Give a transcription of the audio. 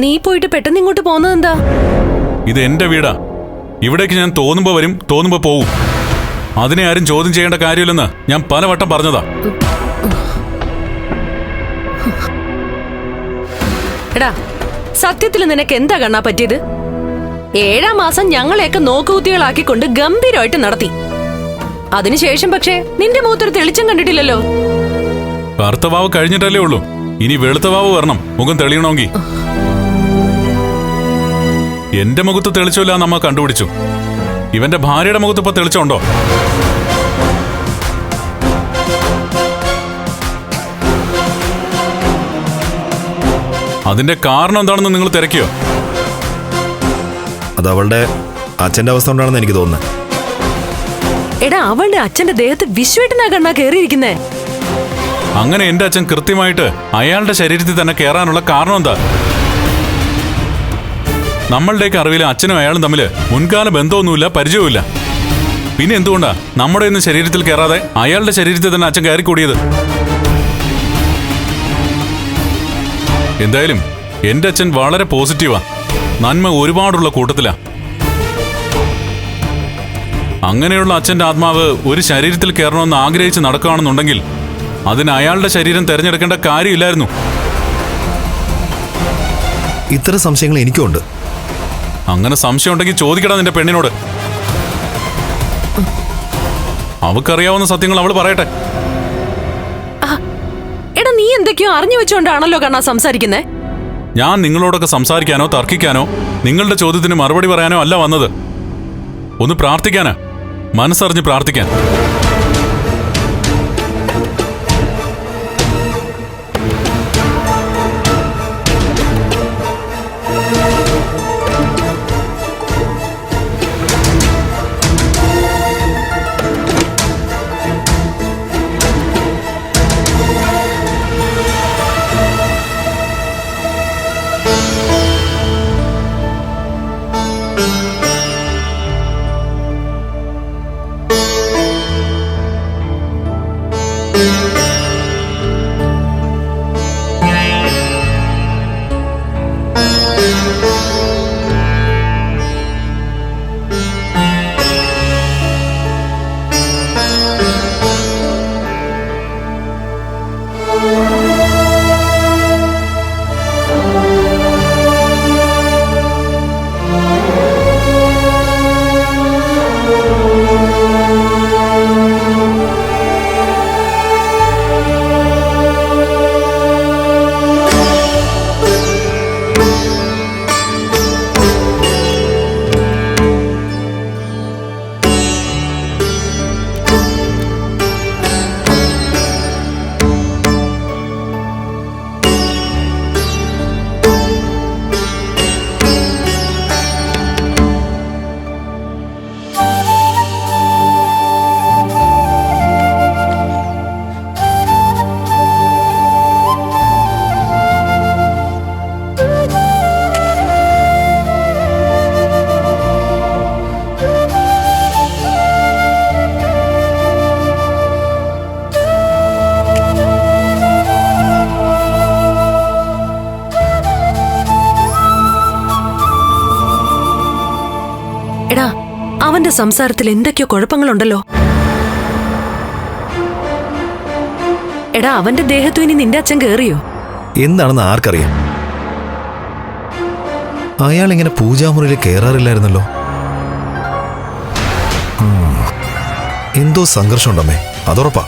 നീ പോയിട്ട് പെട്ടെന്ന് ഇങ്ങോട്ട് പോകുന്നത് എന്താ? ഇത് എന്റെ വീടാ. ഇവിടേക്ക് ഞാൻ തോന്നുമ്പോ വരും, തോന്നുമ്പോ പോവും. അതിനെ ആരും ചോദ്യം ചെയ്യേണ്ട കാര്യമില്ലെന്ന് ഞാൻ പലവട്ടം പറഞ്ഞതാ. എടാ, സത്യത്തിൽ നിനക്ക് എന്താ കണ്ണാ പറ്റിയത്? 7-ാം മാസം ഞങ്ങളെയൊക്കെ നോക്കുകുത്തികളാക്കിക്കൊണ്ട് ഗംഭീരമായിട്ട് നടത്തി. അതിനുശേഷം പക്ഷേ നിന്റെ മുഖത്തൊരു തെളിച്ചം കണ്ടിട്ടില്ലല്ലോ. കറുത്ത വാവ് കഴിഞ്ഞിട്ടല്ലേ ഉള്ളൂ, ഇനി വെളുത്ത വാവ് വരണം മുഖം തെളിയണമെങ്കിൽ. എന്റെ മുഖത്ത് തെളിച്ചില്ല നമ്മ കണ്ടുപിടിച്ചു. ഇവന്റെ ഭാര്യയുടെ മുഖത്ത് ഇപ്പൊ തെളിച്ചുണ്ടോ? അതിന്റെ കാരണം എന്താണെന്ന് നിങ്ങൾ തിരക്കിയോ? അത് അവളുടെ അച്ഛന്റെ അവസ്ഥ കൊണ്ടാണെന്ന് എനിക്ക് തോന്നുന്നത്. എടാ, അവളുടെ അച്ഛന്റെ ദേഹത്ത് വിശ്വേട്ടനാ കണ്ണാ കേറിയിരിക്കുന്നേ. അങ്ങനെ എന്റെ അച്ഛൻ കൃത്യമായിട്ട് അയാളുടെ ശരീരത്തിൽ തന്നെ കയറാനുള്ള കാരണം എന്താ? നമ്മളുടെയൊക്കെ അറിവിൽ അച്ഛനും അയാളും തമ്മിൽ മുൻകാല ബന്ധമൊന്നുമില്ല, പരിചയവുമില്ല. പിന്നെ എന്തുകൊണ്ടാ നമ്മുടെ ഒന്നും ശരീരത്തിൽ കയറാതെ അയാളുടെ ശരീരത്തിൽ തന്നെ അച്ഛൻ കയറിക്കൂടിയത്? എന്തായാലും എന്റെ അച്ഛൻ വളരെ പോസിറ്റീവാ, നന്മ ഒരുപാടുള്ള കൂട്ടത്തിലാ. അങ്ങനെയുള്ള അച്ഛന്റെ ആത്മാവ് ഒരു ശരീരത്തിൽ കയറണമെന്ന് ആഗ്രഹിച്ച് നടക്കുകയാണെന്നുണ്ടെങ്കിൽ അതിന് അയാളുടെ ശരീരം തിരഞ്ഞെടുക്കേണ്ട കാര്യമില്ലായിരുന്നു. ഇത്തരം സംശയങ്ങൾ എനിക്കുണ്ട്. അങ്ങനെ സംശയം ഉണ്ടെങ്കിൽ ചോദിക്കടാ നിന്റെ പെണ്ണിനോട്. അവക്കറിയാവുന്ന സത്യങ്ങൾ അവള് പറയട്ടെ. എടാ, നീ എന്തൊക്കെയോ അറിഞ്ഞു വെച്ചോണ്ടാണല്ലോ കണ്ണാ സംസാരിക്കുന്നേ. ഞാൻ നിങ്ങളോടൊക്കെ സംസാരിക്കാനോ തർക്കിക്കാനോ നിങ്ങളുടെ ചോദ്യത്തിന് മറുപടി പറയാനോ അല്ല വന്നത്. ഒന്ന് പ്രാർത്ഥിക്കാനാ, മനസ്സറിഞ്ഞ് പ്രാർത്ഥിക്കാൻ. എടാ, അവന്റെ സംസാരത്തിൽ എന്തൊക്കെയോ കുഴപ്പങ്ങളുണ്ടല്ലോ. എടാ, അവന്റെ ദേഹത്തു ഇനി നിന്റെ അച്ഛൻ കേറിയോ? എന്താണെന്ന് ആർക്കറിയാം. അയാൾ ഇങ്ങനെ പൂജാമുറിയിൽ കയറാറില്ലായിരുന്നല്ലോ. എന്തോ സംഘർഷം ഉണ്ടമ്മേ, അതുറപ്പാ.